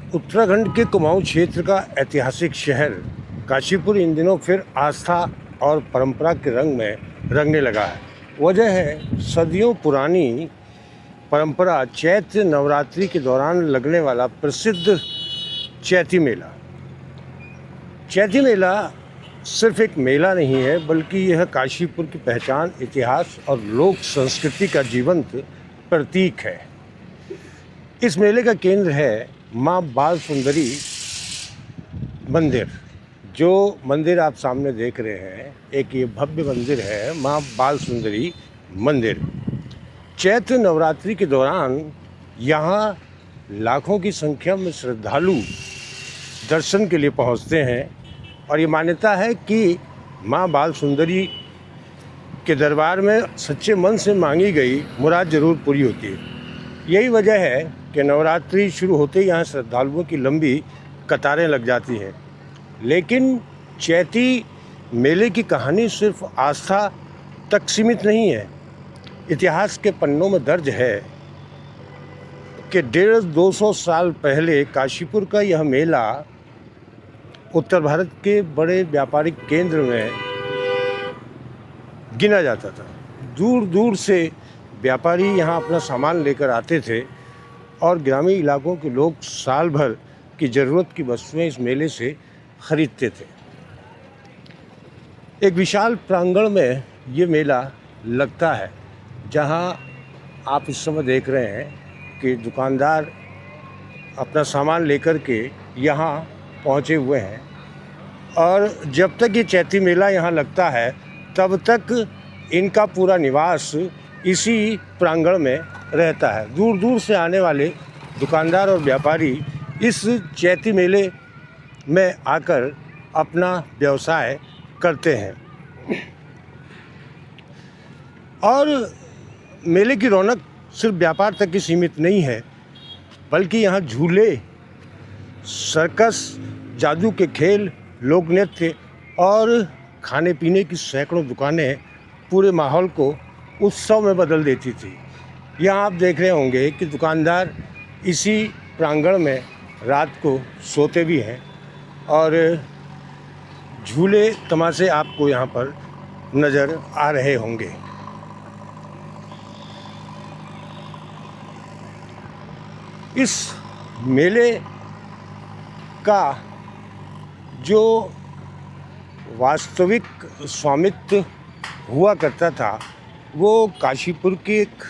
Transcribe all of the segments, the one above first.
उत्तराखंड के कुमाऊं क्षेत्र का ऐतिहासिक शहर काशीपुर इन दिनों फिर आस्था और परंपरा के रंग में रंगने लगा है। वजह है सदियों पुरानी परंपरा चैत्र नवरात्रि के दौरान लगने वाला प्रसिद्ध चैती मेला। चैती मेला सिर्फ एक मेला नहीं है, बल्कि यह काशीपुर की पहचान, इतिहास और लोक संस्कृति का जीवंत प्रतीक है। इस मेले का केंद्र है माँ बाल सुंदरी मंदिर। जो मंदिर आप सामने देख रहे हैं, एक ये भव्य मंदिर है माँ बाल सुंदरी मंदिर। चैत्र नवरात्रि के दौरान यहाँ लाखों की संख्या में श्रद्धालु दर्शन के लिए पहुँचते हैं और ये मान्यता है कि माँ बाल सुंदरी के दरबार में सच्चे मन से मांगी गई मुराद ज़रूर पूरी होती है। यही वजह है कि नवरात्रि शुरू होते ही यहाँ श्रद्धालुओं की लंबी कतारें लग जाती हैं। लेकिन चैती मेले की कहानी सिर्फ आस्था तक सीमित नहीं है। इतिहास के पन्नों में दर्ज है कि 150-200 साल पहले काशीपुर का यह मेला उत्तर भारत के बड़े व्यापारिक केंद्र में गिना जाता था। दूर दूर से व्यापारी यहाँ अपना सामान लेकर आते थे और ग्रामीण इलाकों के लोग साल भर की ज़रूरत की वस्तुएं इस मेले से खरीदते थे। एक विशाल प्रांगण में ये मेला लगता है, जहाँ आप इस समय देख रहे हैं कि दुकानदार अपना सामान लेकर के यहाँ पहुँचे हुए हैं और जब तक ये चैती मेला यहाँ लगता है तब तक इनका पूरा निवास इसी प्रांगण में रहता है। दूर दूर से आने वाले दुकानदार और व्यापारी इस चैती मेले में आकर अपना व्यवसाय करते हैं। और मेले की रौनक सिर्फ व्यापार तक ही सीमित नहीं है, बल्कि यहाँ झूले, सर्कस, जादू के खेल, लोक नृत्य और खाने पीने की सैकड़ों दुकानें पूरे माहौल को उत्सव में बदल देती थी। यहाँ आप देख रहे होंगे कि दुकानदार इसी प्रांगण में रात को सोते भी हैं और झूले तमाशे आपको यहाँ पर नज़र आ रहे होंगे। इस मेले का जो वास्तविक स्वामित्व हुआ करता था वो काशीपुर के एक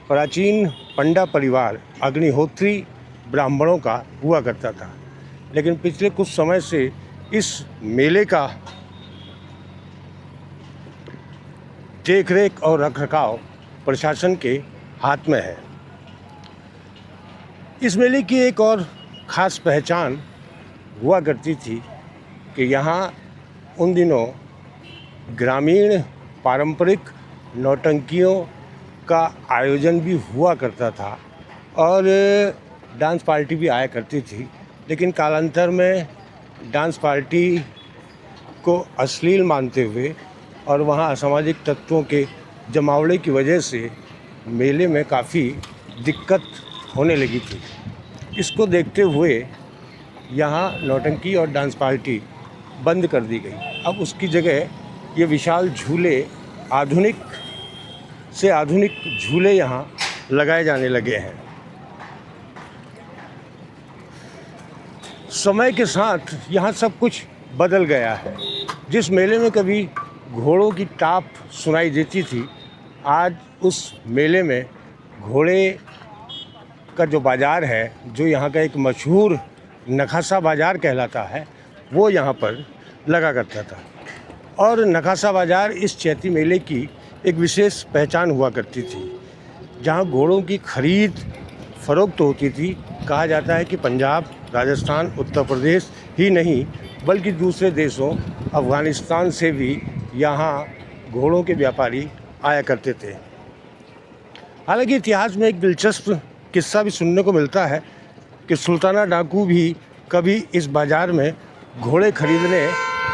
प्राचीन पंडा परिवार अग्निहोत्री ब्राह्मणों का हुआ करता था। लेकिन पिछले कुछ समय से इस मेले का देखरेख और रखरखाव प्रशासन के हाथ में है। इस मेले की एक और ख़ास पहचान हुआ करती थी कि यहाँ उन दिनों ग्रामीण पारंपरिक नौटंकियों का आयोजन भी हुआ करता था और डांस पार्टी भी आया करती थी। लेकिन कालांतर में डांस पार्टी को अश्लील मानते हुए और वहाँ असामाजिक तत्वों के जमावड़े की वजह से मेले में काफ़ी दिक्कत होने लगी थी। इसको देखते हुए यहाँ नौटंकी और डांस पार्टी बंद कर दी गई। अब उसकी जगह ये विशाल झूले, आधुनिक से आधुनिक झूले यहाँ लगाए जाने लगे हैं। समय के साथ यहाँ सब कुछ बदल गया है। जिस मेले में कभी घोड़ों की टाप सुनाई देती थी, आज उस मेले में घोड़े का जो बाज़ार है, जो यहाँ का एक मशहूर नखासा बाज़ार कहलाता है, वो यहाँ पर लगा करता था। और नखासा बाज़ार इस चैती मेले की एक विशेष पहचान हुआ करती थी, जहाँ घोड़ों की खरीद फरोख्त होती थी। कहा जाता है कि पंजाब, राजस्थान, उत्तर प्रदेश ही नहीं बल्कि दूसरे देशों, अफ़गानिस्तान से भी यहाँ घोड़ों के व्यापारी आया करते थे। हालांकि इतिहास में एक दिलचस्प किस्सा भी सुनने को मिलता है कि सुल्ताना डाकू भी कभी इस बाज़ार में घोड़े खरीदने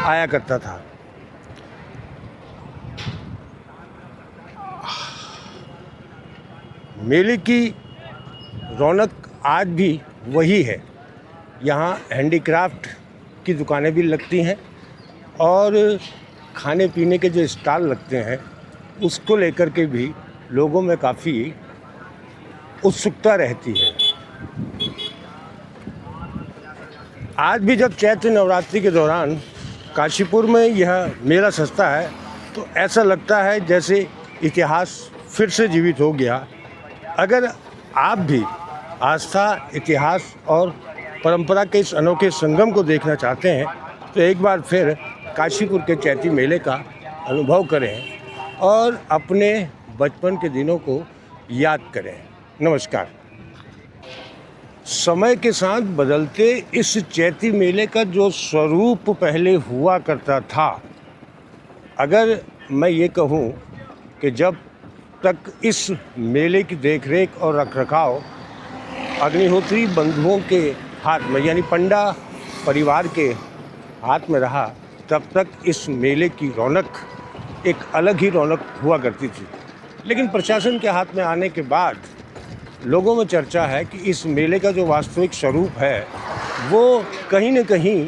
आया करता था। मेले की रौनक आज भी वही है, यहाँ हैंडीक्राफ्ट की दुकानें भी लगती हैं और खाने पीने के जो स्टॉल लगते हैं उसको लेकर के भी लोगों में काफ़ी उत्सुकता रहती है। आज भी जब चैत्र नवरात्रि के दौरान काशीपुर में यह मेला सजता है तो ऐसा लगता है जैसे इतिहास फिर से जीवित हो गया। अगर आप भी आस्था, इतिहास और परंपरा के इस अनोखे संगम को देखना चाहते हैं तो एक बार फिर काशीपुर के चैती मेले का अनुभव करें और अपने बचपन के दिनों को याद करें। नमस्कार। समय के साथ बदलते इस चैती मेले का जो स्वरूप पहले हुआ करता था, अगर मैं ये कहूँ कि जब तक इस मेले की देखरेख और रखरखाव अग्निहोत्री बंधुओं के हाथ में यानी पंडा परिवार के हाथ में रहा, तब तक इस मेले की रौनक एक अलग ही रौनक हुआ करती थी। लेकिन प्रशासन के हाथ में आने के बाद लोगों में चर्चा है कि इस मेले का जो वास्तविक स्वरूप है वो कहीं न कहीं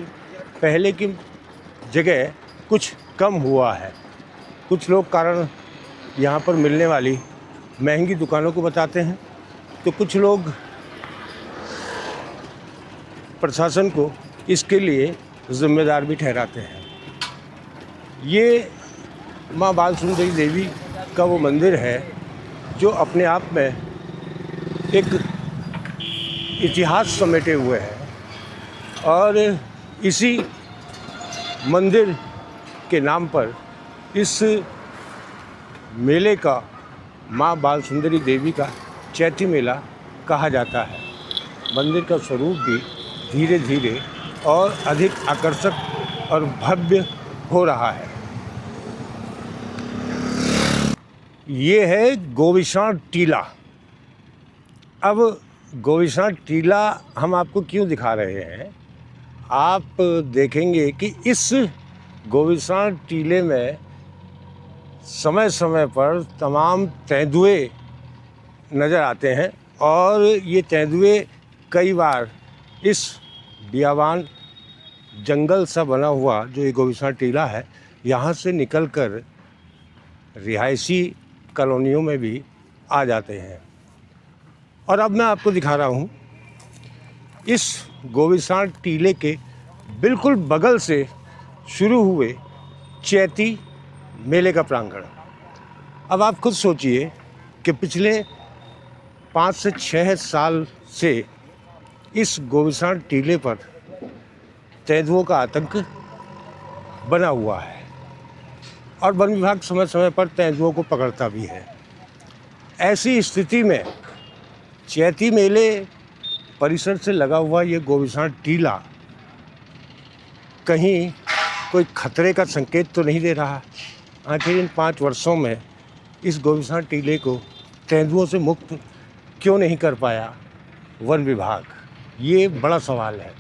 पहले की जगह कुछ कम हुआ है। कुछ लोग कारण यहाँ पर मिलने वाली महंगी दुकानों को बताते हैं तो कुछ लोग प्रशासन को इसके लिए जिम्मेदार भी ठहराते हैं। ये माँ बाल सुंदरी देवी का वो मंदिर है जो अपने आप में एक इतिहास समेटे हुए है और इसी मंदिर के नाम पर इस मेले का माँ बाल सुंदरी देवी का चैती मेला कहा जाता है। मंदिर का स्वरूप भी धीरे धीरे और अधिक आकर्षक और भव्य हो रहा है। ये है गोविशाण टीला। अब गोविशाण टीला हम आपको क्यों दिखा रहे हैं, आप देखेंगे कि इस गोविशाण टीले में समय समय पर तमाम तेंदुए नज़र आते हैं और ये तेंदुए कई बार इस बियाबान जंगल सा बना हुआ जो ये गोविशाण टीला है यहाँ से निकलकर रिहायशी कॉलोनियों में भी आ जाते हैं। और अब मैं आपको दिखा रहा हूँ इस गोविशाण टीले के बिल्कुल बगल से शुरू हुए चैती मेले का प्रांगण। अब आप खुद सोचिए कि पिछले 5 से 6 साल से इस गोविशाण टीले पर तेंदुओं का आतंक बना हुआ है और वन विभाग समय समय पर तेंदुओं को पकड़ता भी है। ऐसी स्थिति में चैती मेले परिसर से लगा हुआ ये गोविशाण टीला कहीं कोई खतरे का संकेत तो नहीं दे रहा। आखिर इन 5 वर्षों में इस गोविशाण टीले को तेंदुओं से मुक्त क्यों नहीं कर पाया वन विभाग, ये बड़ा सवाल है।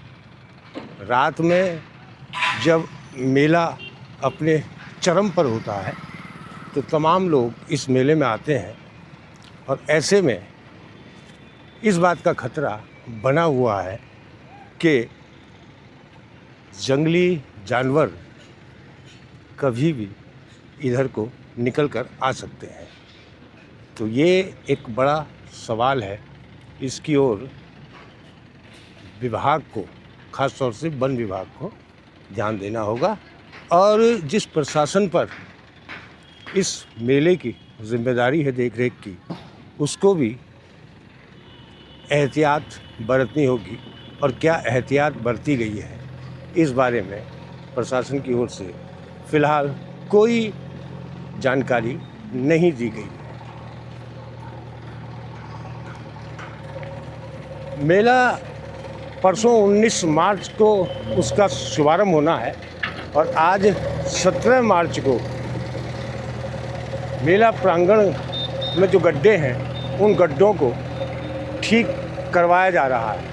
रात में जब मेला अपने चरम पर होता है तो तमाम लोग इस मेले में आते हैं और ऐसे में इस बात का खतरा बना हुआ है कि जंगली जानवर कभी भी इधर को निकल कर आ सकते हैं। तो ये एक बड़ा सवाल है, इसकी ओर विभाग को, ख़ास तौर से वन विभाग को ध्यान देना होगा और जिस प्रशासन पर इस मेले की जिम्मेदारी है देखरेख की, उसको भी एहतियात बरतनी होगी। और क्या एहतियात बरती गई है इस बारे में प्रशासन की ओर से फ़िलहाल कोई जानकारी नहीं दी गई। मेला परसों 19 मार्च को उसका शुभारंभ होना है और आज 17 मार्च को मेला प्रांगण में जो गड्ढे हैं उन गड्ढों को ठीक करवाया जा रहा है।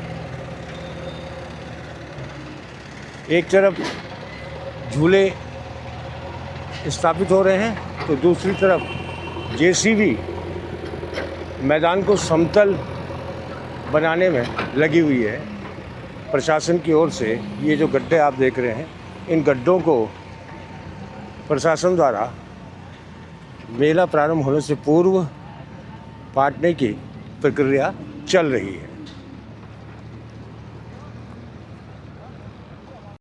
एक तरफ झूले स्थापित हो रहे हैं तो दूसरी तरफ जेसीबी मैदान को समतल बनाने में लगी हुई है। प्रशासन की ओर से ये जो गड्ढे आप देख रहे हैं, इन गड्ढों को प्रशासन द्वारा मेला प्रारंभ होने से पूर्व पाटने की प्रक्रिया चल रही है।